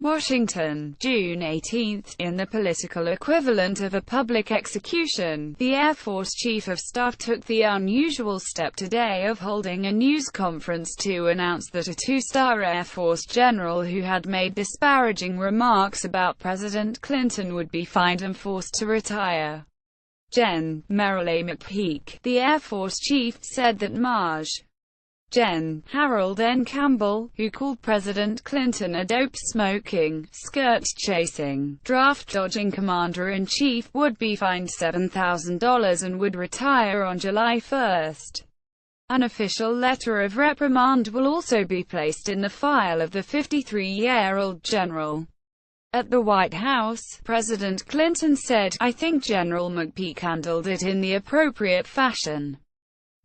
Washington, June 18. In the political equivalent of a public execution, the Air Force Chief of Staff took the unusual step today of holding a news conference to announce that a two-star Air Force general who had made disparaging remarks about President Clinton would be fined and forced to retire. Gen. Merrill A. McPeak, the Air Force chief, said that Maj. Gen. Harold N. Campbell, who called President Clinton a dope-smoking, skirt-chasing, draft-dodging commander-in-chief, would be fined $7,000 and would retire on July 1. An official letter of reprimand will also be placed in the file of the 53-year-old general. At the White House, President Clinton said, "I think General McPeak handled it in the appropriate fashion."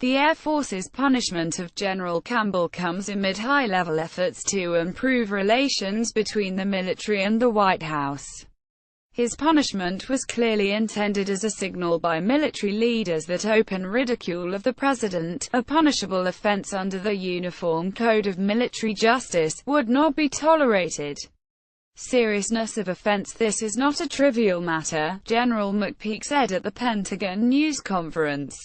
The Air Force's punishment of General Campbell comes amid high-level efforts to improve relations between the military and the White House. His punishment was clearly intended as a signal by military leaders that open ridicule of the president, a punishable offense under the Uniform Code of Military Justice, would not be tolerated. Seriousness of offense: "This is not a trivial matter," General McPeak said at the Pentagon news conference.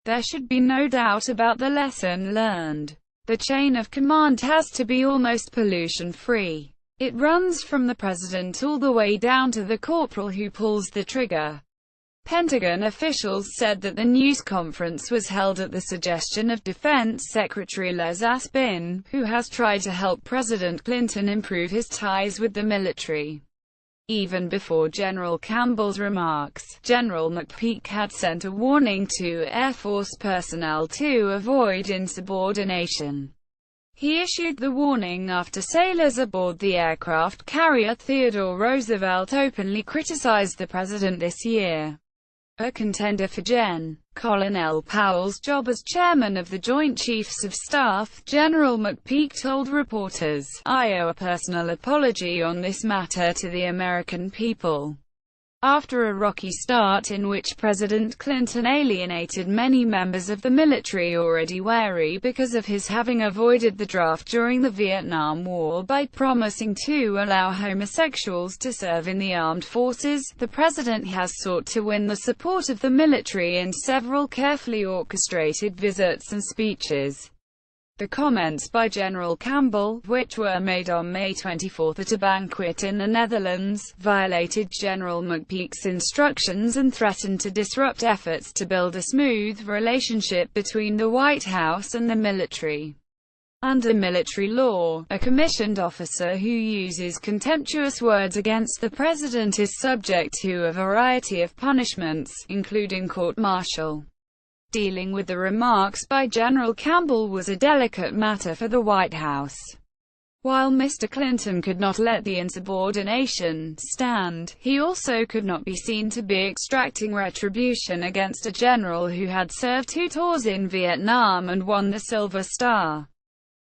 "There should be no doubt about the lesson learned. The chain of command has to be almost pollution-free. It runs from the president all the way down to the corporal who pulls the trigger." Pentagon officials said that the news conference was held at the suggestion of Defense Secretary Les Aspin, who has tried to help President Clinton improve his ties with the military. Even before General Campbell's remarks, General McPeak had sent a warning to Air Force personnel to avoid insubordination. He issued the warning after sailors aboard the aircraft carrier Theodore Roosevelt openly criticized the president this year. A contender for Gen. Colonel Powell's job as chairman of the Joint Chiefs of Staff, General McPeak told reporters, "I owe a personal apology on this matter to the American people." After a rocky start in which President Clinton alienated many members of the military already wary because of his having avoided the draft during the Vietnam War by promising to allow homosexuals to serve in the armed forces, the president has sought to win the support of the military in several carefully orchestrated visits and speeches. The comments by General Campbell, which were made on May 24 at a banquet in the Netherlands, violated General McPeak's instructions and threatened to disrupt efforts to build a smooth relationship between the White House and the military. Under military law, a commissioned officer who uses contemptuous words against the president is subject to a variety of punishments, including court-martial. Dealing with the remarks by General Campbell was a delicate matter for the White House. While Mr. Clinton could not let the insubordination stand, he also could not be seen to be extracting retribution against a general who had served 2 tours in Vietnam and won the Silver Star.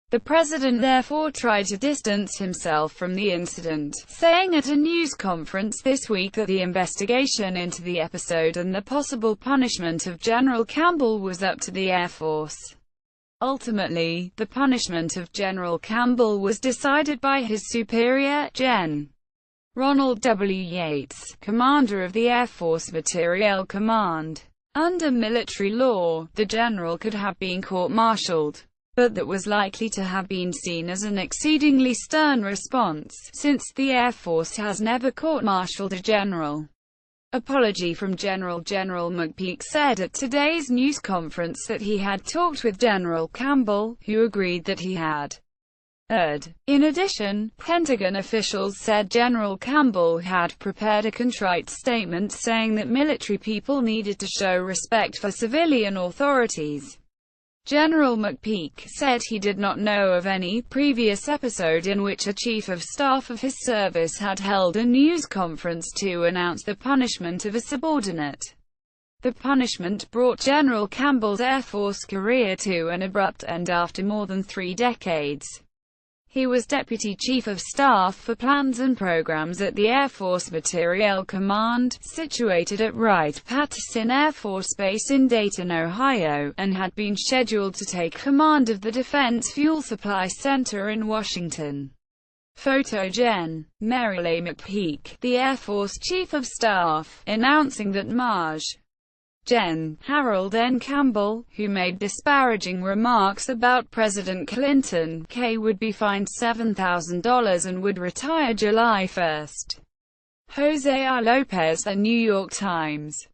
The president therefore tried to distance himself from the incident, saying at a news conference this week that the investigation into the episode and the possible punishment of General Campbell was up to the Air Force. Ultimately, the punishment of General Campbell was decided by his superior, Gen. Ronald W. Yates, commander of the Air Force Materiel Command. Under military law, the general could have been court-martialed, but that was likely to have been seen as an exceedingly stern response, since the Air Force has never court-martialed a general. Apology from General McPeak said at today's news conference that he had talked with General Campbell, who agreed that he had erred. In addition, Pentagon officials said General Campbell had prepared a contrite statement saying that military people needed to show respect for civilian authorities. General McPeak said he did not know of any previous episode in which a chief of staff of his service had held a news conference to announce the punishment of a subordinate. The punishment brought General Campbell's Air Force career to an abrupt end after more than 3 decades. He was Deputy Chief of Staff for Plans and Programs at the Air Force Materiel Command, situated at Wright-Patterson Air Force Base in Dayton, Ohio, and had been scheduled to take command of the Defense Fuel Supply Center in Washington. Photo Gen. Merrill McPeak, the Air Force Chief of Staff, announcing that Maj. Gen. Harold N. Campbell, who made disparaging remarks about President Clinton, would be fined $7,000 and would retire July 1. Jose R. Lopez, The New York Times.